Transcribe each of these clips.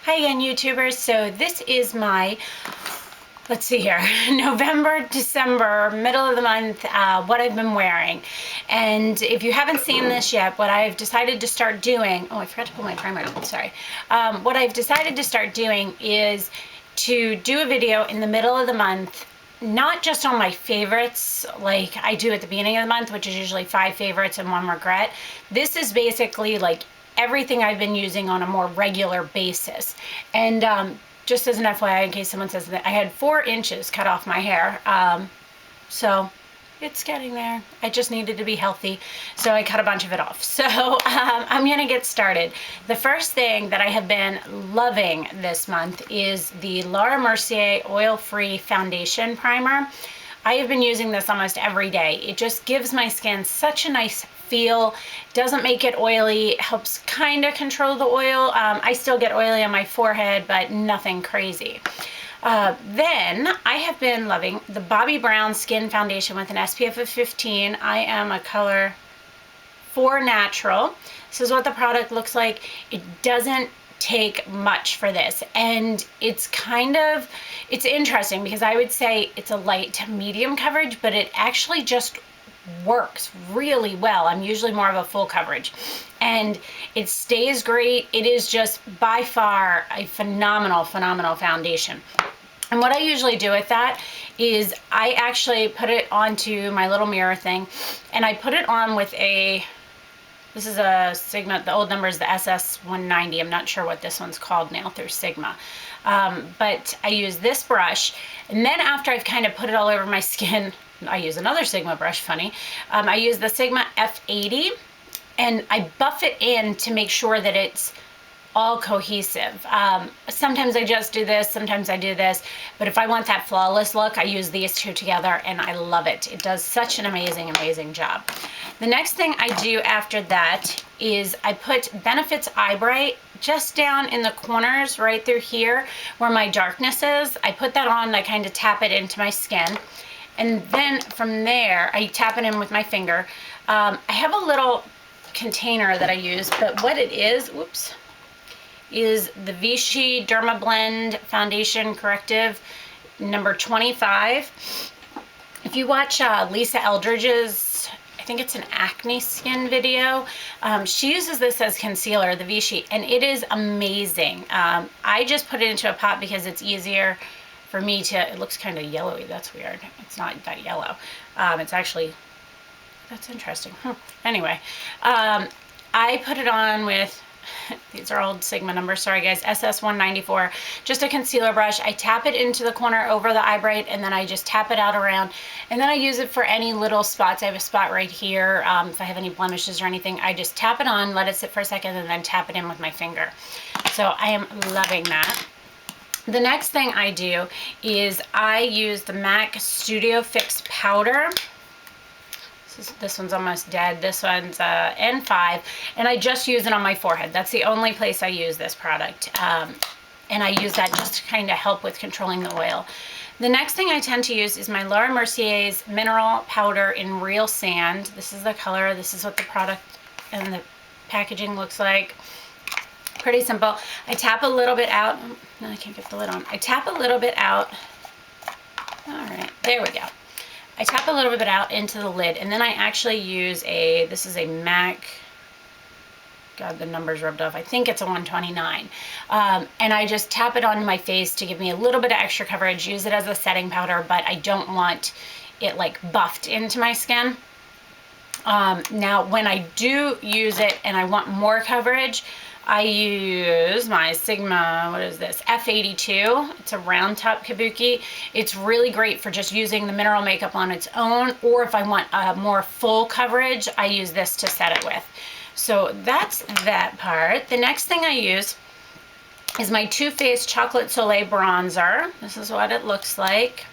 Hi again, YouTubers. So this is my, let's see here, November, December, middle of the month, what I've been wearing. And if you haven't seen this yet, what I've decided to start doing, oh, I forgot to put my primer on, sorry. What I've decided to start doing is to do a video in the middle of the month, not just on my favorites like I do at the beginning of the month, which is usually 5 favorites and 1 regret. This is basically like everything I've been using on a more regular basis. And just as an FYI, in case someone says that, I had 4 inches cut off my hair. So it's getting there. I just needed to be healthy, so I cut a bunch of it off. So I'm gonna get started. The first thing that I have been loving this month is the Laura Mercier Oil-Free Foundation Primer. I have been using this almost every day. It just gives my skin such a nice feel, doesn't make it oily, helps kind of control the oil. I still get oily on my forehead, but nothing crazy. Then I have been loving the Bobbi Brown Skin Foundation with an SPF of 15. I am a color 4 natural. This is what the product looks like. It doesn't take much for this, and it's interesting because I would say it's a light to medium coverage, but it actually just works really well. I'm usually more of a full coverage, and it stays great. It is just by far a phenomenal foundation. And what I usually do with that is I actually put it onto my little mirror thing, and I put it on with this is a Sigma, the old number is the SS190. I'm not sure what this one's called now through Sigma. But I use this brush, and then after I've kind of put it all over my skin, I use another Sigma brush, funny. I use the Sigma F80, and I buff it in to make sure that it's all cohesive. Sometimes I just do this, sometimes I do this, but if I want that flawless look, I use these two together, and I love it. It does such an amazing job. The next thing I do after that is I put Benefit's Eyebrow just down in the corners right through here where my darkness is. I put that on, I kind of tap it into my skin, and then from there I tap it in with my finger. I have a little container that I use, but what it is, whoops, is the Vichy Derma Blend Foundation Corrective number 25. If you watch Lisa Eldridge's, I think it's an acne skin video, she uses this as concealer, the Vichy, and it is amazing. I just put it into a pot because it's easier for me to, it looks kind of yellowy, that's weird. It's not that yellow. It's actually, that's interesting. Anyway, I put it on with, these are old Sigma numbers, sorry guys, SS194, just a concealer brush. I tap it into the corner over the eyebrow, and then I just tap it out around, and then I use it for any little spots. I have a spot right here. If I have any blemishes or anything, I just tap it on, let it sit for a second, and then tap it in with my finger. So I am loving that. The next thing I do is I use the MAC Studio Fix Powder. This one's almost dead. This one's N5, and I just use it on my forehead. That's the only place I use this product, and I use that just to kind of help with controlling the oil. The next thing I tend to use is my Laura Mercier's Mineral Powder in Real Sand. This is the color. This is what the product and the packaging looks like. Pretty simple. I tap a little bit out. No, I can't get the lid on. I tap a little bit out. All right, there we go. I tap a little bit out into the lid, and then I actually use this is a MAC, God, the number's rubbed off. I think it's a 129. And I just tap it onto my face to give me a little bit of extra coverage, use it as a setting powder, but I don't want it like buffed into my skin. Now, when I do use it and I want more coverage, I use my Sigma, what is this, F82. It's a round top kabuki. It's really great for just using the mineral makeup on its own, or if I want more full coverage, I use this to set it with. So that's that part. The next thing I use is my Too Faced Chocolate Soleil Bronzer. This is what it looks like.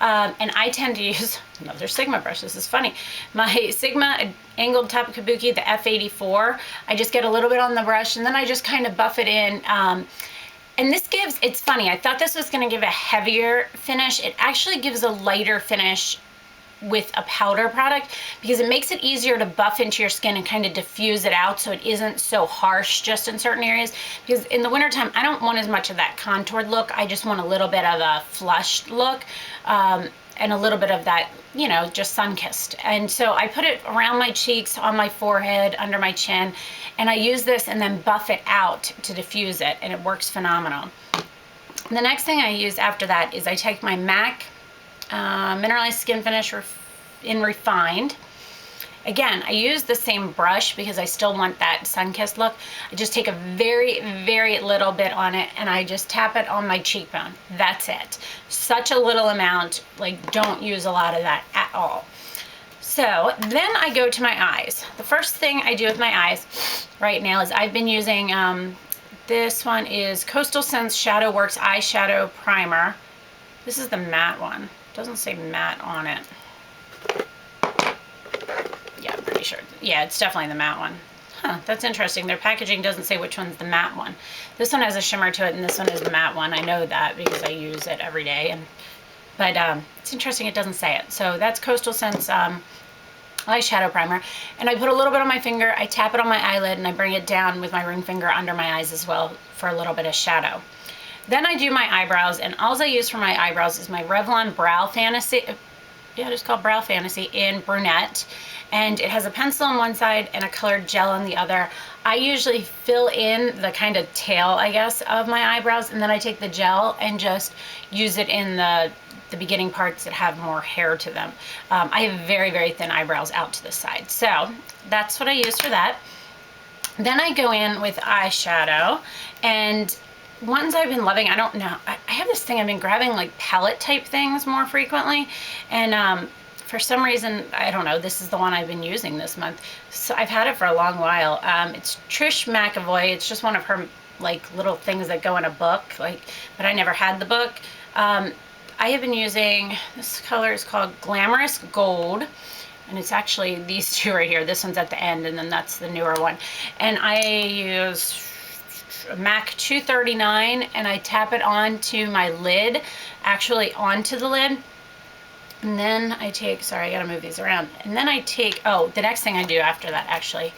And I tend to use another Sigma brush. This is funny. My Sigma Angled Top Kabuki, the F84. I just get a little bit on the brush, and then I just kind of buff it in. And this gives, it's funny, I thought this was going to give a heavier finish. It actually gives a lighter finish with a powder product, because it makes it easier to buff into your skin and kind of diffuse it out so it isn't so harsh just in certain areas. Because in the wintertime, I don't want as much of that contoured look. I just want a little bit of a flushed look, and a little bit of that, you know, just sun-kissed. And so I put it around my cheeks, on my forehead, under my chin, and I use this and then buff it out to diffuse it, and it works phenomenal. The next thing I use after that is I take my MAC Mineralized Skin Finish in Refined. Again, I use the same brush because I still want that sun-kissed look. I just take a very, very little bit on it and I just tap it on my cheekbone. That's it. Such a little amount, like don't use a lot of that at all. So then I go to my eyes. The first thing I do with my eyes right now is I've been using, this one is Coastal Scents Shadow Works Eyeshadow Primer. This is the matte one. It doesn't say matte on it. Yeah, I'm pretty sure. Yeah, it's definitely the matte one. Huh, that's interesting. Their packaging doesn't say which one's the matte one. This one has a shimmer to it, and this one is the matte one. I know that because I use it every day. But it's interesting it doesn't say it. So that's Coastal Scents eyeshadow primer. And I put a little bit on my finger, I tap it on my eyelid, and I bring it down with my ring finger under my eyes as well for a little bit of shadow. Then I do my eyebrows, and all I use for my eyebrows is my Revlon Brow Fantasy. Yeah, it's called Brow Fantasy in brunette, and it has a pencil on one side and a colored gel on the other. I usually fill in the kind of tail, I guess, of my eyebrows, and then I take the gel and just use it in the beginning parts that have more hair to them. I have very, very thin eyebrows out to the side, so that's what I use for that. Then I go in with eyeshadow, and ones I've been loving, I don't know, I have this thing, I've been grabbing like palette type things more frequently, and for some reason, I don't know, this is the one I've been using this month. So I've had it for a long while. It's Trish McAvoy. It's just one of her like little things that go in a book, like, but I never had the book. I have been using, this color is called Glamorous Gold, and it's actually these two right here. This one's at the end, and then that's the newer one. And I use MAC 239, and I tap it onto my lid, actually onto the lid. And then I take, sorry, I gotta move these around. And then I take, oh, the next thing I do after that actually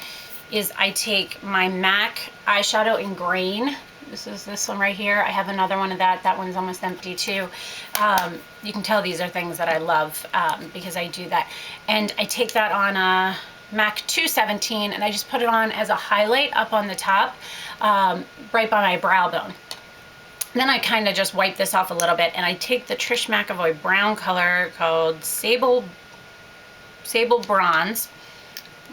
is I take my MAC eyeshadow in green. This is this one right here. I have another one of that. That one's almost empty too. You can tell these are things that I love because I do that. And I take that on a MAC 217 and I just put it on as a highlight up on the top, right by my brow bone. Then I kind of just wipe this off a little bit, and I take the Trish McAvoy brown color called Sable Bronze.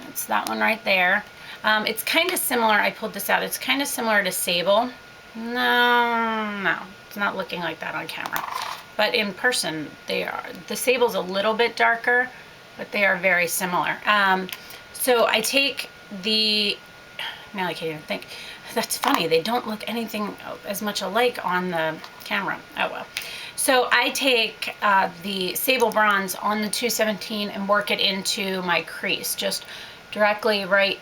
That's that one right there. It's kind of similar, I pulled this out, it's kind of similar to Sable. No, it's not looking like that on camera. But in person, they are. The Sable's a little bit darker, but they are very similar. So I take the, now I can't even think. That's funny, they don't look anything as much alike on the camera. Oh well. So I take the Sable Bronze on the 217 and work it into my crease, just directly right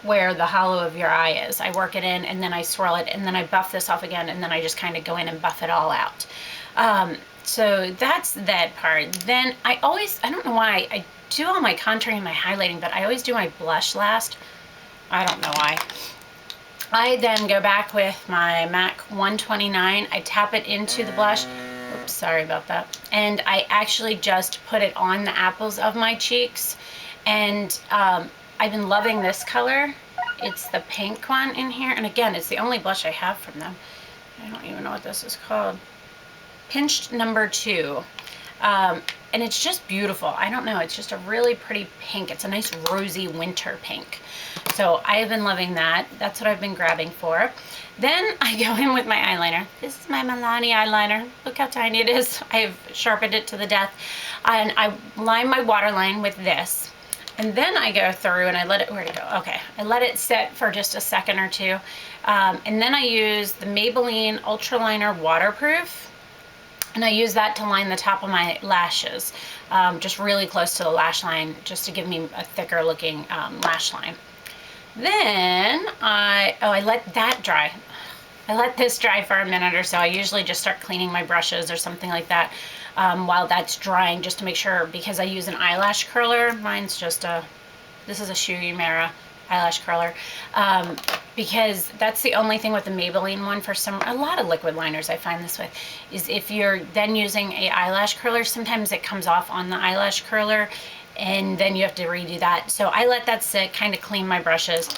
where the hollow of your eye is. I work it in and then I swirl it and then I buff this off again and then I just kind of go in and buff it all out. So that's that part. Then I don't know why, I do all my contouring and my highlighting, but I always do my blush last. I don't know why. I then go back with my MAC 129. I tap it into the blush. Oops, sorry about that. And I actually just put it on the apples of my cheeks. And I've been loving this color. It's the pink one in here. And again, it's the only blush I have from them. I don't even know what this is called. Pinched number 2. And it's just beautiful. I don't know, it's just a really pretty pink. It's a nice rosy winter pink. So I have been loving that. That's what I've been grabbing for. Then I go in with my eyeliner. This is my Milani eyeliner. Look how tiny it is. I've sharpened it to the death. And I line my waterline with this. And then I go through and I let it, where'd it go? Okay, I let it sit for just a second or two. And then I use the Maybelline Ultraliner Waterproof. And I use that to line the top of my lashes, just really close to the lash line, just to give me a thicker looking lash line. Then I let that dry. I let this dry for a minute or so. I usually just start cleaning my brushes or something like that. while that's drying, just to make sure, because I use an eyelash curler. Mine's just this is a Shuimera eyelash curler, because that's the only thing with the Maybelline one. For a lot of liquid liners I find this with, is if you're then using a eyelash curler, sometimes it comes off on the eyelash curler, and then you have to redo that. So I let that sit, kind of clean my brushes.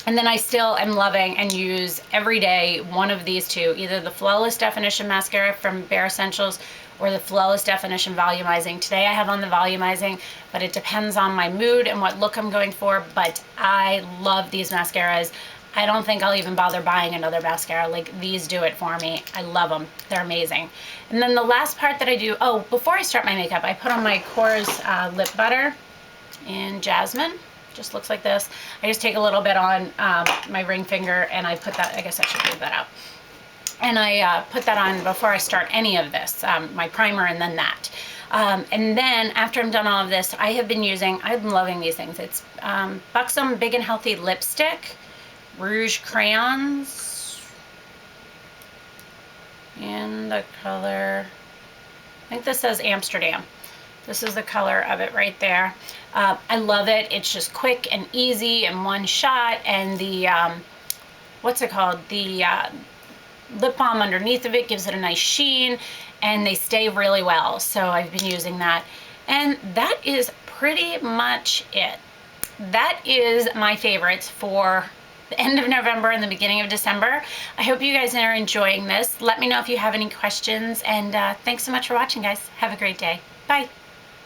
And then I still am loving and use every day one of these two, either the Flawless Definition Mascara from Bare Essentials or the Flawless Definition Volumizing. Today I have on the Volumizing, but it depends on my mood and what look I'm going for, but I love these mascaras. I don't think I'll even bother buying another mascara. Like, these do it for me. I love them. They're amazing. And then the last part that I do, oh, before I start my makeup, I put on my Kors lip butter in Jasmine. Just looks like this. I just take a little bit on my ring finger, and I put that, I guess I should leave that out. And I put that on before I start any of this, my primer and then that. And then after I'm done all of this, I have been using, I'm loving these things. It's Buxom Big and Healthy Lipstick, Rouge Crayons, in the color, I think this says Amsterdam. This is the color of it right there. I love it. It's just quick and easy in one shot. And the, what's it called? The lip balm underneath of it gives it a nice sheen, and they stay really well. So I've been using that. And that is pretty much it. That is my favorites for the end of November and the beginning of December. I hope you guys are enjoying this. Let me know if you have any questions. And thanks so much for watching, guys. Have a great day. Bye.